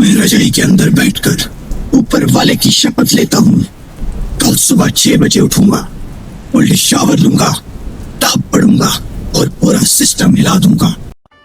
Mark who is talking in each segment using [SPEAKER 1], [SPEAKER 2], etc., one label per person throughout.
[SPEAKER 1] मैं रजाई के अंदर बैठकर ऊपर वाले की शपथ लेता हूँ, कल सुबह 6 बजे उठूंगा, कोल्ड शावर लूंगा, किताब पढ़ूंगा और पूरा सिस्टम हिला दूंगा।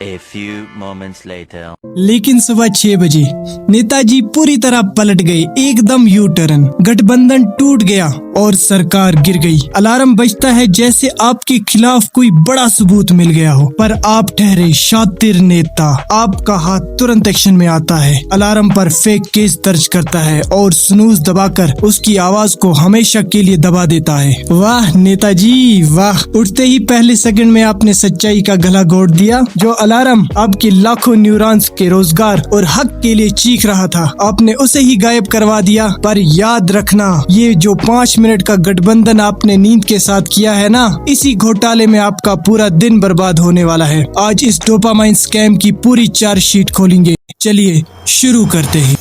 [SPEAKER 2] A few moments later.
[SPEAKER 3] लेकिन सुबह 6 बजे नेताजी पूरी तरह पलट गए, एकदम यू टर्न। गठबंधन टूट गया और सरकार गिर गई। अलार्म बजता है जैसे आपके खिलाफ कोई बड़ा सबूत मिल गया हो, पर आप ठहरे शातिर नेता। आपका हाथ तुरंत एक्शन में आता है, अलार्म पर फेक केस दर्ज करता है और स्नूज दबाकर उसकी आवाज को हमेशा के लिए दबा देता है। वाह नेताजी वाह, उठते ही पहले सेकंड में आपने सच्चाई का गला घोट दिया। जो अलार्म आपके लाखों न्यूरॉन्स के रोजगार और हक के लिए चीख रहा था, आपने उसे ही गायब करवा दिया। पर याद रखना, ये जो 5 मिनट का गठबंधन आपने नींद के साथ किया है ना, इसी घोटाले में आपका पूरा दिन बर्बाद होने वाला है। आज इस डोपामाइन स्कैम की पूरी चार्जशीट खोलेंगे। चलिए शुरू करते हैं।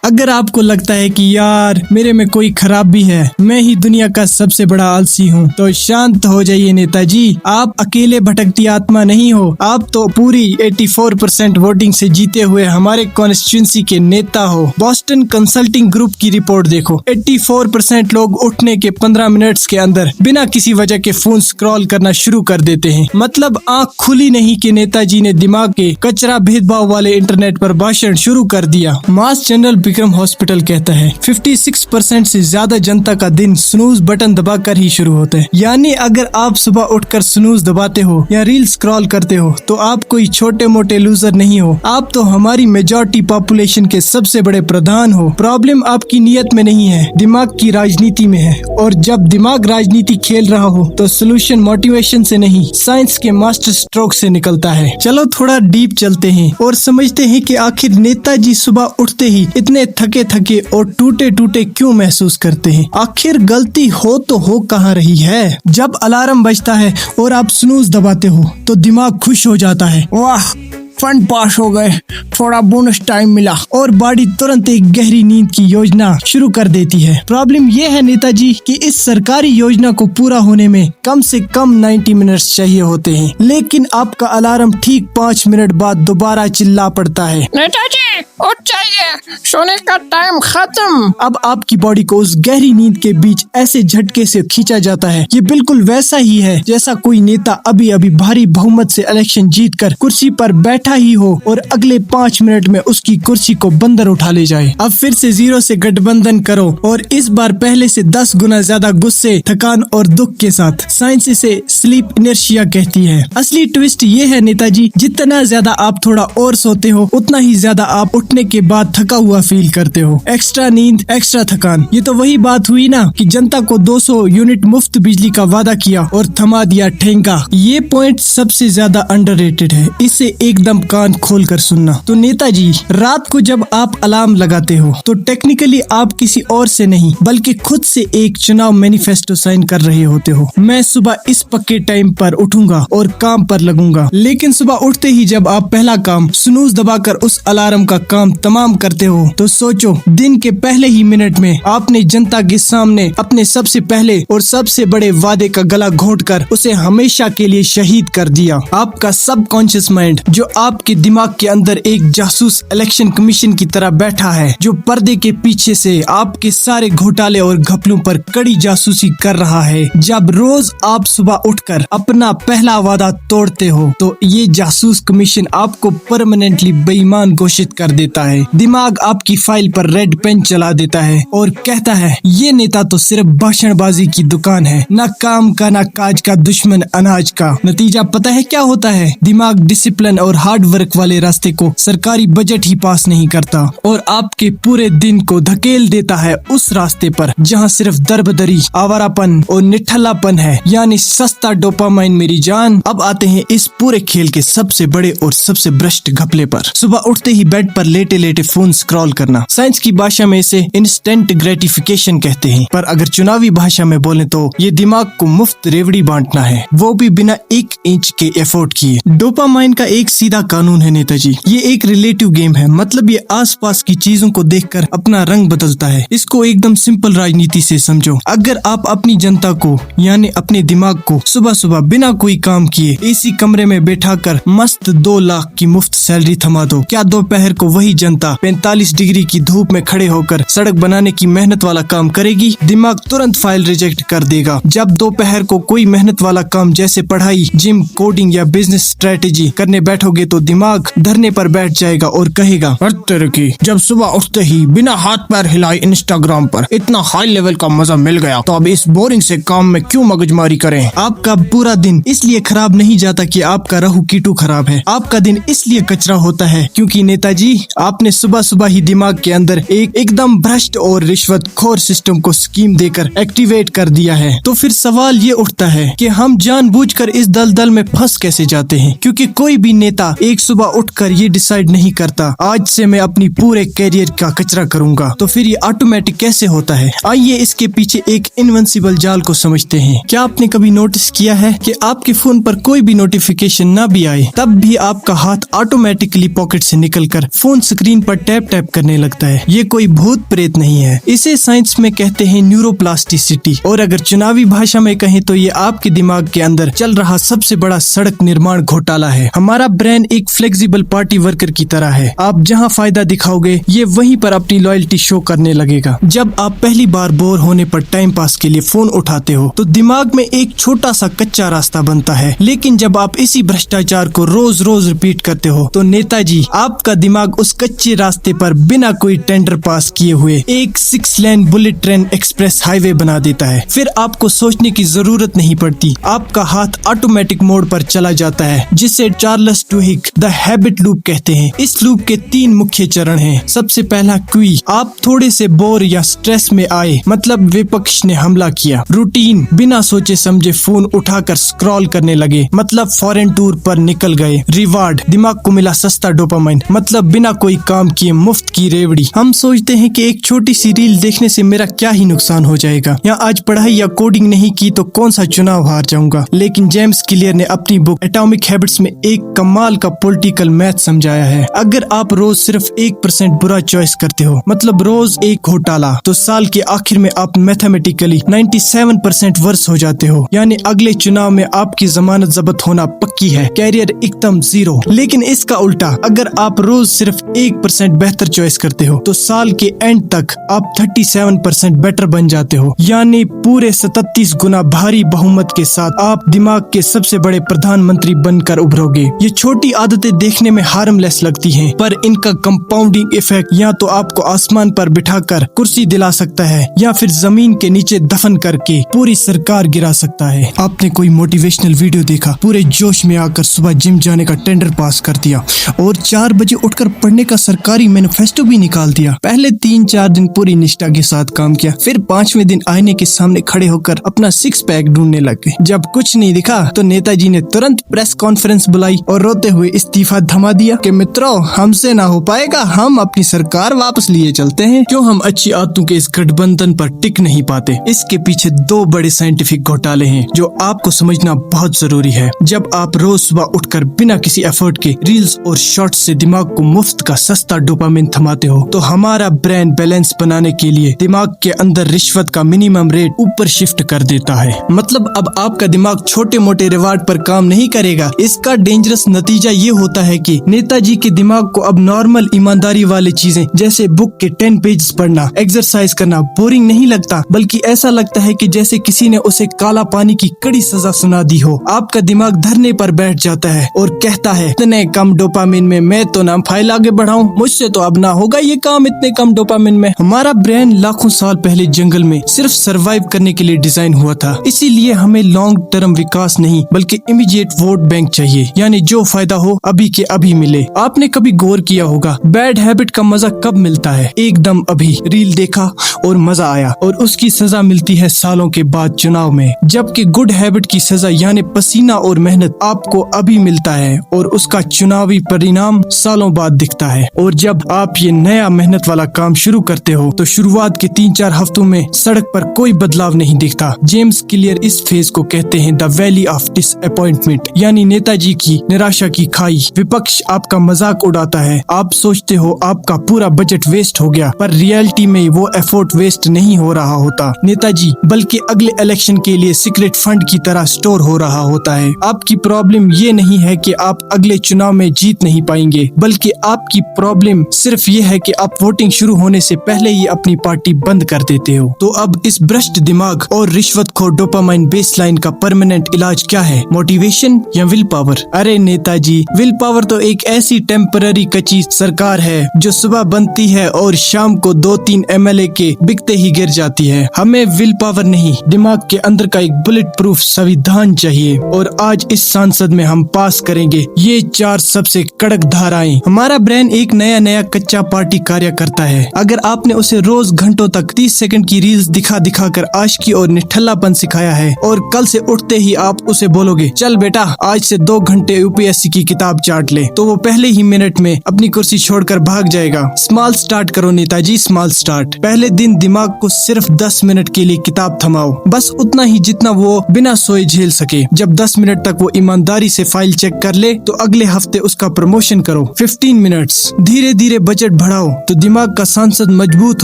[SPEAKER 3] अगर आपको लगता है कि यार मेरे में कोई खराबी है, मैं ही दुनिया का सबसे बड़ा आलसी हूँ, तो शांत हो जाइए नेताजी। आप अकेले भटकती आत्मा नहीं हो, आप तो पूरी 84% वोटिंग से जीते हुए हमारे कॉन्स्टिट्यूंसी के नेता हो। बॉस्टन कंसल्टिंग ग्रुप की रिपोर्ट देखो, 84% लोग उठने के 15 मिनट्स के अंदर बिना किसी वजह के फोन स्क्रॉल करना शुरू कर देते हैं। मतलब आँख खुली नहीं कि नेताजी ने दिमाग के कचरा भेदभाव वाले इंटरनेट पर भाषण शुरू कर दिया। मास जनरल विक्रम हॉस्पिटल कहता है 56% से ज्यादा जनता का दिन स्नूज बटन दबाकर ही शुरू होता है। यानी अगर आप सुबह उठकर स्नूज दबाते हो या रील स्क्रॉल करते हो तो आप कोई छोटे मोटे लूजर नहीं हो, आप तो हमारी मेजॉरिटी पॉपुलेशन के सबसे बड़े प्रधान हो। प्रॉब्लम आपकी नीयत में नहीं है, दिमाग की राजनीति में है। और जब दिमाग राजनीति खेल रहा हो तो सोल्यूशन मोटिवेशन से नहीं, साइंस के मास्टर स्ट्रोक से निकलता है। चलो थोड़ा डीप चलते हैं और समझते हैं कि आखिर नेताजी सुबह उठते ही इतने थके थके और टूटे टूटे क्यों महसूस करते हैं। आखिर गलती हो तो हो कहाँ रही है। जब अलार्म बजता है और आप स्नूज दबाते हो तो दिमाग खुश हो जाता है, वाह फंड पास हो गए, थोड़ा बोनस टाइम मिला, और बॉडी तुरंत एक गहरी नींद की योजना शुरू कर देती है। प्रॉब्लम ये है नेताजी कि इस सरकारी योजना को पूरा होने में कम से कम 90 मिनट्स चाहिए होते हैं, लेकिन आपका अलार्म ठीक 5 मिनट बाद दोबारा चिल्ला पड़ता है,
[SPEAKER 4] नेताजी उठ जाइए, सोने का टाइम खत्म।
[SPEAKER 3] अब आपकी बॉडी को उस गहरी नींद के बीच ऐसे झटके से खींचा जाता है। ये बिल्कुल वैसा ही है जैसा कोई नेता अभी अभी भारी बहुमत से इलेक्शन जीतकर कुर्सी पर बैठा ही हो और अगले 5 मिनट में उसकी कुर्सी को बंदर उठा ले जाए। अब फिर से जीरो से गठबंधन करो और इस बार पहले से 10 गुना ज्यादा गुस्से, थकान और दुख के साथ। साइंस इसे स्लीप इनर्शिया कहती है। असली ट्विस्ट ये है नेताजी, जितना ज्यादा आप थोड़ा और सोते हो उतना ही ज्यादा आप उठने के बाद थका हुआ फील करते हो। एक्स्ट्रा नींद, एक्स्ट्रा थकान, ये तो वही बात हुई ना कि जनता को 200 यूनिट मुफ्त बिजली का वादा किया और थमा दिया ठेंगा। ये पॉइंट सबसे ज्यादा अंडररेटेड है, इसे एकदम कान खोल कर सुनना। तो नेताजी, रात को जब आप अलार्म लगाते हो तो टेक्निकली आप किसी और से नहीं बल्कि खुद से एक चुनाव मैनिफेस्टो साइन कर रहे होते हो। मैं सुबह इस पक्के टाइम पर उठूंगा और काम पर लगूंगा। लेकिन सुबह उठते ही जब आप पहला काम स्नूज दबाकर उस अलार्म का काम तमाम करते हो तो सोचो, दिन के पहले ही मिनट में आपने जनता के सामने अपने सबसे पहले और सबसे बड़े वादे का गला घोंटकर उसे हमेशा के लिए शहीद कर दिया। आपका सबकॉन्शियस माइंड, जो आपके दिमाग के अंदर एक जासूस इलेक्शन कमीशन की तरह बैठा है, जो पर्दे के पीछे से आपके सारे घोटाले और घपलों पर कड़ी जासूसी कर रहा है। जब रोज आप सुबह उठकर अपना पहला वादा तोड़ते हो तो ये जासूस कमीशन आपको परमानेंटली बेईमान घोषित कर देता है। दिमाग आपकी फाइल पर रेड पेन चला देता है और कहता है ये नेता तो सिर्फ भाषणबाजी की दुकान है, ना काम का ना काज का, दुश्मन अनाज का। नतीजा पता है क्या होता है? दिमाग डिसिप्लिन और हार्ड वर्क वाले रास्ते को सरकारी बजट ही पास नहीं करता और आपके पूरे दिन को धकेल देता है उस रास्ते पर जहां सिर्फ दरबदरी, आवारापन और निठल्लापन है, यानी सस्ता डोपामाइन मेरी जान। अब आते हैं इस पूरे खेल के सबसे बड़े और सबसे भ्रष्ट घपले पर। सुबह उठते ही बेड बेड पर लेटे लेटे फोन स्क्रॉल करना। साइंस की भाषा में इसे इंस्टेंट ग्रेटिफिकेशन कहते हैं, पर अगर चुनावी भाषा में बोले तो ये दिमाग को मुफ्त रेवड़ी बांटना है, वो भी बिना 1 इंच के एफर्ट किए। डोपामाइन का एक सीधा कानून है नेताजी, ये एक रिलेटिव गेम है, मतलब ये आसपास की चीजों को देखकर अपना रंग बदलता है। इसको एकदम सिंपल राजनीति से समझो। अगर आप अपनी जनता को यानी अपने दिमाग को सुबह सुबह बिना कोई काम किए एसी कमरे में बैठा कर मस्त 2 लाख की मुफ्त सैलरी थमा दो, क्या दोपहर को वही जनता 45 डिग्री की धूप में खड़े होकर सड़क बनाने की मेहनत वाला काम करेगी? दिमाग तुरंत फाइल रिजेक्ट कर देगा। जब दोपहर को कोई मेहनत वाला काम जैसे पढ़ाई, जिम, कोडिंग या बिजनेस स्ट्रेटेजी करने बैठोगे तो दिमाग धरने पर बैठ जाएगा और कहेगा, की जब सुबह उठते ही बिना हाथ पैर हिलाए इंस्टाग्राम पर इतना हाई लेवल का मजा मिल गया तो अब इस बोरिंग से काम में क्यों मगजमारी करें। आपका पूरा दिन इसलिए खराब नहीं जाता कि आपका रहू कीटू खराब है, आपका दिन इसलिए कचरा होता है क्योंकि नेताजी आपने सुबह सुबह ही दिमाग के अंदर एक एकदम भ्रष्ट और रिश्वतखोर सिस्टम को स्कीम देकर एक्टिवेट कर दिया है। तो फिर सवाल ये उठता है कि हम जानबूझकर इस दलदल में फंस कैसे जाते हैं, क्योंकि कोई भी नेता एक सुबह उठकर ये डिसाइड नहीं करता आज से मैं अपनी पूरे कैरियर का कचरा करूंगा। तो फिर ये ऑटोमेटिक कैसे होता है? आइए इसके पीछे एक इनविंसिबल जाल को समझते हैं। क्या आपने कभी नोटिस किया है कि आपके फोन पर कोई भी नोटिफिकेशन ना भी आए तब भी आपका हाथ ऑटोमेटिकली पॉकेट से निकलकर फोन स्क्रीन पर टैप टैप करने लगता है? ये कोई भूत प्रेत नहीं है, इसे साइंस में कहते हैं न्यूरोप्लास्टिसिटी, और अगर चुनावी भाषा में कहें तो ये आपके दिमाग के अंदर चल रहा सबसे बड़ा सड़क निर्माण घोटाला है। हमारा ब्रेन एक फ्लेक्सिबल पार्टी वर्कर की तरह है, आप जहाँ फायदा दिखाओगे ये वहीं पर अपनी लॉयल्टी शो करने लगेगा। जब आप पहली बार बोर होने पर टाइम पास के लिए फोन उठाते हो तो दिमाग में एक छोटा सा कच्चा रास्ता बनता है, लेकिन जब आप इसी भ्रष्टाचार को रोज रोज रिपीट करते हो तो नेताजी आपका दिमाग उस कच्चे रास्ते पर बिना कोई टेंडर पास किए हुए एक 6 लेन बुलेट ट्रेन एक्सप्रेस हाईवे बना देता है। फिर आपको सोचने की जरूरत नहीं पड़ती, आपका हाथ ऑटोमेटिक मोड पर चला जाता है, जिसे चार्ल्स डुहिग द हैबिट लूप कहते हैं। इस लूप के 3 मुख्य चरण हैं। सबसे पहला क्वी, आप थोड़े से बोर या स्ट्रेस में आए, मतलब विपक्ष ने हमला किया। रूटीन, बिना सोचे समझे फोन उठाकर स्क्रॉल करने लगे, मतलब फॉरेन टूर पर निकल गए। रिवार्ड, दिमाग को मिला सस्ता डोपामाइन, मतलब बिना कोई काम किए मुफ्त की रेवड़ी। हम सोचते हैं कि एक छोटी सी रील देखने से मेरा क्या ही नुकसान हो जाएगा, या आज पढ़ाई या कोडिंग नहीं की तो कौन सा चुनाव हार जाऊंगा। लेकिन जेम्स क्लियर ने अपनी बुक एटॉमिक हैबिट्स में एक कमाल का पॉलिटिकल मैथ समझाया है। अगर आप रोज सिर्फ 1% बुरा चॉइस करते हो, मतलब रोज एक घोटाला, तो साल के आखिर में आप मैथमेटिकली 97% वर्स हो जाते हो, यानी अगले चुनाव में आपकी जमानत जब्त होना पक्की है, कैरियर एकदम 0। लेकिन इसका उल्टा, अगर आप रोज सिर्फ 1% बेहतर चॉइस करते हो तो साल के एंड तक आप 37% बेटर बन जाते हो, यानी पूरे 37 गुना भारी बहुमत के साथ आप दिमाग के सबसे बड़े प्रधानमंत्री बनकर उभरोगे। ये छोटी आदतें देखने में हार्मलेस लगती हैं, पर इनका कंपाउंडिंग इफेक्ट या तो आपको आसमान पर बिठाकर कुर्सी दिला सकता है या फिर जमीन के नीचे दफन करके पूरी सरकार गिरा सकता है। आपने कोई मोटिवेशनल वीडियो देखा, पूरे जोश में आकर सुबह जिम जाने का टेंडर पास कर दिया और 4 बजे उठकर पढ़ने का सरकारी मैनिफेस्टो भी निकाल दिया। पहले 3-4 दिन पूरी निष्ठा के साथ काम किया, फिर 5वें दिन आईने के सामने खड़े होकर अपना 6 पैक ढूंढने लग गए। जब कुछ नहीं दिखा तो नेताजी ने तुरंत प्रेस कॉन्फ्रेंस बुलाई और रोते हुए इस्तीफा थमा दिया कि मित्रों, हमसे ना हो पाएगा, हम अपनी सरकार वापस लिए चलते हैं। क्यों हम अच्छी आदतों के इस गठबंधन पर टिक नहीं पाते? इसके पीछे 2 बड़े साइंटिफिक घोटाले हैं जो आपको समझना बहुत जरूरी है। जब आप रोज सुबह उठकर बिना किसी एफर्ट के रील्स और शॉर्ट्स से दिमाग को मुफ्त का सस्ता डोपामिन थमाते हो तो हमारा ब्रेन बैलेंस बनाने के लिए दिमाग के अंदर रिश्वत का मिनिमम रेट ऊपर शिफ्ट कर देता है। मतलब अब आपका दिमाग छोटे मोटे रिवार्ड पर काम नहीं करेगा। इसका डेंजरस नतीजा ये होता है कि नेताजी के दिमाग को अब नॉर्मल ईमानदारी वाली चीजें जैसे बुक के 10 पेजेस पढ़ना, एक्सरसाइज करना बोरिंग नहीं लगता, बल्कि ऐसा लगता है कि जैसे किसी ने उसे काला पानी की कड़ी सजा सुना दी हो। आपका दिमाग धरने पर बैठ जाता है और कहता है, इतने कम डोपामिन में मैं तो ना फाइल आगे बढ़ाऊं, मुझसे तो अब ना होगा ये काम इतने कम डोपामिन में। हमारा ब्रेन लाखों साल पहले जंगल में सिर्फ सरवाइव करने के लिए डिजाइन हुआ था, इसीलिए हमें लॉन्ग टर्म विकास नहीं बल्कि इमीडिएट वोट बैंक चाहिए, यानी जो फायदा हो अभी के अभी मिले। आपने कभी गौर किया होगा, बैड हैबिट का मजा कब मिलता है? एकदम अभी रील देखा और मजा आया, और उसकी सजा मिलती है सालों के बाद चुनाव में। जबकि गुड हैबिट की सजा यानी पसीना और मेहनत आपको अभी मिलता है और उसका चुनावी परिणाम सालों बाद दिखता है। और जब आप ये नया मेहनत वाला काम शुरू करते हो तो शुरुआत के 3-4 हफ्तों में सड़क पर कोई बदलाव नहीं दिखता। जेम्स क्लियर इस फेज को कहते हैं द वैली ऑफ डिसअपॉइंटमेंट, यानी नेताजी की निराशा की खाई। विपक्ष आपका मजाक उड़ाता है, आप सोचते हो आपका पूरा बजट वेस्ट हो गया, पर रियलिटी में वो एफर्ट वेस्ट नहीं हो रहा होता नेताजी, बल्कि अगले इलेक्शन के लिए सीक्रेट फंड की तरह स्टोर हो रहा होता है। आपकी प्रॉब्लम ये नहीं है कि आप अगले चुनाव में जीत नहीं पाएंगे, बल्कि आपकी प्रॉब्लम सिर्फ ये है कि आप वोटिंग शुरू होने से पहले ही अपनी पार्टी बंद कर देते हो। तो अब इस भ्रष्ट दिमाग और रिश्वतखोर डोपामाइन बेसलाइन का परमानेंट इलाज क्या है? मोटिवेशन या विल पावर? अरे नेताजी, विल पावर तो एक ऐसी टेम्पररी कच्ची सरकार है जो सुबह बनती है और शाम को 2-3 MLA के बिकते ही गिर जाती है। हमें विल पावर नहीं, दिमाग के अंदर का एक बुलेट प्रूफ संविधान चाहिए। और आज इस संसद में हम पास करेंगे ये 4 सबसे कड़क धाराएं। हमारा ब्रेन एक नया कच्चा पार्टी कार्य करता है। अगर आपने उसे रोज घंटों तक 30 सेकंड की रील्स दिखा कर आशिकी और निठल्लापन सिखाया है और कल से उठते ही आप उसे बोलोगे चल बेटा आज से 2 घंटे UPSC की किताब चाट ले, तो वो पहले ही मिनट में अपनी कुर्सी छोड़कर भाग जाएगा। स्मॉल स्टार्ट करो नेताजी, स्मॉल स्टार्ट। पहले दिन दिमाग को सिर्फ 10 मिनट के लिए किताब थमाओ, बस उतना ही जितना वो बिना सोए झेल सके। जब 10 मिनट तक वो ईमानदारी से फाइल चेक कर ले तो अगले हफ्ते उसका प्रमोशन करो। 15 मिनट्स। धीरे धीरे बजट बढ़ाओ तो दिमाग का सांसद मजबूत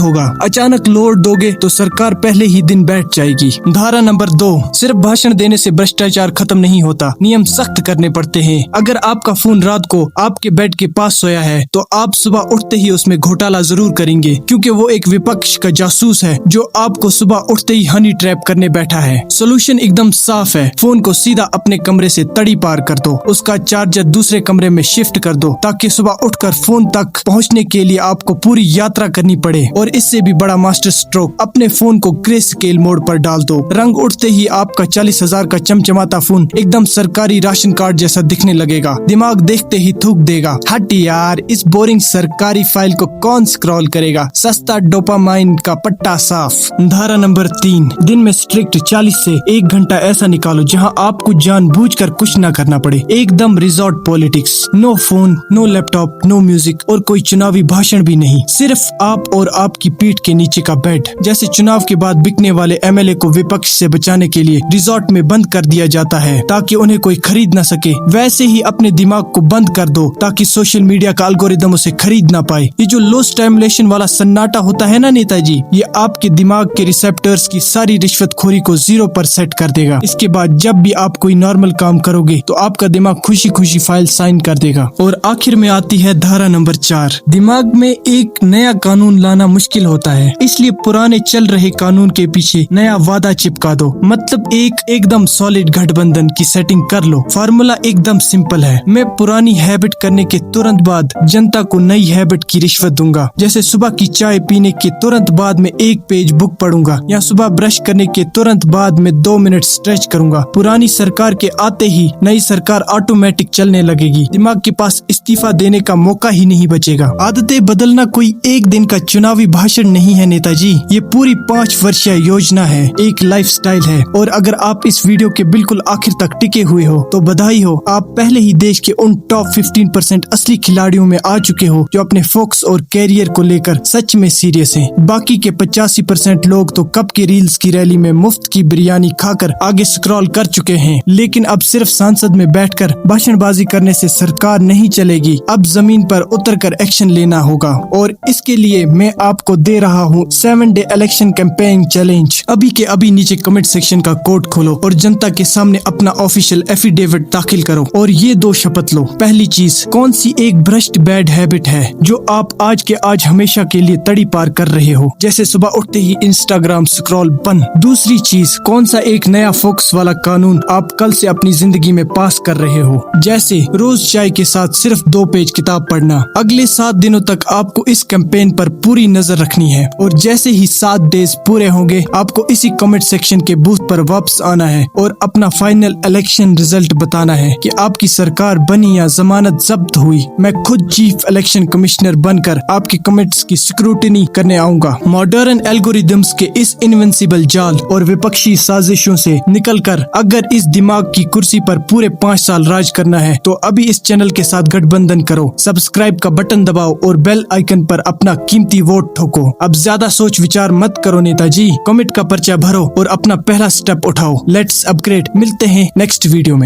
[SPEAKER 3] होगा। अचानक लोड दोगे तो सरकार पहले ही दिन बैठ जाएगी। धारा नंबर 2, सिर्फ भाषण देने से भ्रष्टाचार खत्म नहीं होता, नियम सख्त करने पड़ते हैं। अगर आपका फोन रात को आपके बेड के पास सोया है तो आप सुबह उठते ही उसमें घोटाला जरूर करेंगे, क्योंकि वो एक विपक्ष का जासूस है जो आपको सुबह उठते ही हनी ट्रैप करने बैठा है। सोल्यूशन एकदम साफ है, फोन को सीधा अपने कमरे से तड़ी पार कर दो, उसका चार्जर दूसरे कमरे में शिफ्ट कर दो ताकि सुबह उठकर फोन तक पहुंचने के लिए आपको पूरी यात्रा करनी पड़े। और इससे भी बड़ा मास्टर स्ट्रोक, अपने फोन को ग्रे स्केल मोड पर डाल दो। रंग उठते ही आपका 40,000 का चमचमाता फोन एकदम सरकारी राशन कार्ड जैसा दिखने लगेगा। दिमाग देखते ही थूक देगा, हट यार, इस बोरिंग सरकारी फाइल को कौन स्क्रॉल करेगा। सस्ता डोपामाइन का पट्टा साफ। धारा नंबर 3, दिन में स्ट्रिक्ट 40 से 1 घंटा ऐसा निकालो जहां आपको जानबूझकर कुछ ना करना पड़े। एकदम resort politics, no phone, no laptop, no music और कोई चुनावी भाषण भी नहीं, सिर्फ आप और आपकी पीठ के नीचे का बेड। जैसे चुनाव के बाद बिकने वाले MLA को विपक्ष से बचाने के लिए रिजॉर्ट में बंद कर दिया जाता है ताकि उन्हें कोई खरीद ना सके, वैसे ही अपने दिमाग को बंद कर दो ताकि सोशल मीडिया का एल्गोरिदम उसे खरीद ना पाए। ये जो लो स्टिमुलेशन वाला सन्नाटा होता है ना नेताजी, ये आपके दिमाग के रिसेप्टर्स की सारी रिश्वतखोरी को 0 पर सेट कर देगा। इसके बाद जब भी आप कोई नॉर्मल काम करोगे तो आपका दिमाग खुशी खुशी फाइल साइन कर देगा। और आखिर में आती है धारा नंबर 4, दिमाग में एक नया कानून लाना मुश्किल होता है, इसलिए पुराने चल रहे कानून के पीछे नया वादा चिपका दो। मतलब एकदम सॉलिड गठबंधन की सेटिंग कर लो। फार्मूला एकदम सिंपल है, मैं पुरानी हैबिट करने के तुरंत बाद जनता को नई हैबिट की रिश्वत दूंगा। जैसे सुबह की चाय पीने के तुरंत बाद में 1 पेज बुक पढ़ूंगा, या सुबह ब्रश करने के तुरंत बाद में 2 मिनट स्ट्रेच करूंगा। पुरानी सरकार के आते ही नई सरकार ऑटोमेटिक चलने लगेगी, दिमाग के पास इस्तीफा देने का मौका ही नहीं बचेगा। आदतें बदलना कोई एक दिन का चुनावी भाषण नहीं है नेताजी, ये पूरी 5 वर्षीय योजना है, एक लाइफस्टाइल है। और अगर आप इस वीडियो के बिल्कुल आखिर तक टिके हुए हो तो बधाई हो, आप पहले ही देश के उन टॉप 15% असली खिलाड़ियों में आ चुके हो जो अपने फोकस और कैरियर को लेकर सच में सीरियस हैं। बाकी के 85% लोग तो कब के रील्स की रैली में मुफ्त की बिरयानी खाकर आगे स्क्रॉल कर चुके हैं। लेकिन अब सिर्फ संसद में बैठकर भाषणबाजी करने से सरकार नहीं चलेगी, अब जमीन पर उतरकर एक्शन लेना होगा। और इसके लिए मैं आपको दे रहा हूँ 7 डे इलेक्शन कैंपेन चैलेंज। अभी के अभी नीचे कमेंट सेक्शन का कोड खोलो और जनता के सामने अपना ऑफिशियल एफिडेविट दाखिल करो और ये 2 शपथ लो। पहली चीज, कौन सी एक भ्रष्ट बैड हैबिट है जो आप आज के आज हमेशा के लिए तड़ी पार कर रहे हो, जैसे सुबह उठते ही इंस्टाग्राम स्क्रॉल बंद। दूसरी चीज, कौन सा एक नया फोकस वाला कानून आप कल से अपनी जिंदगी में पास कर रहे हो, जैसे रोज चाय के साथ सिर्फ 2 पेज किताब पढ़ना। अगले 7 दिनों तक आपको इस कैंपेन पर पूरी नजर रखनी है और जैसे ही 7 डेज पूरे होंगे आपको इसी कमेंट सेक्शन के बूथ पर वापस आना है और अपना फाइनल इलेक्शन रिजल्ट बताना है कि आपकी सरकार बनी या जमानत जब्त हुई। मैं खुद चीफ इलेक्शन कमिश्नर बनकर आपके कमेंट्स की स्क्रूटिनी करने आऊंगा। मॉडर्न एल्गोरिदम्स के इस इनविंसिबल जाल और विपक्षी साजिशों से निकलकर अगर इस दिमाग की कुर्सी पर पूरे 5 साल राज करना है तो अभी इस चैनल के साथ गठबंधन करो, सब्सक्राइब का बटन दबाओ और बेल आइकन पर अपना कीमती वोट ठोको। अब ज्यादा सोच विचार मत करो नेताजी, कमेंट का पर्चा भरो और अपना पहला स्टेप उठाओ। Let's upgrade. मिलते हैं नेक्स्ट वीडियो में।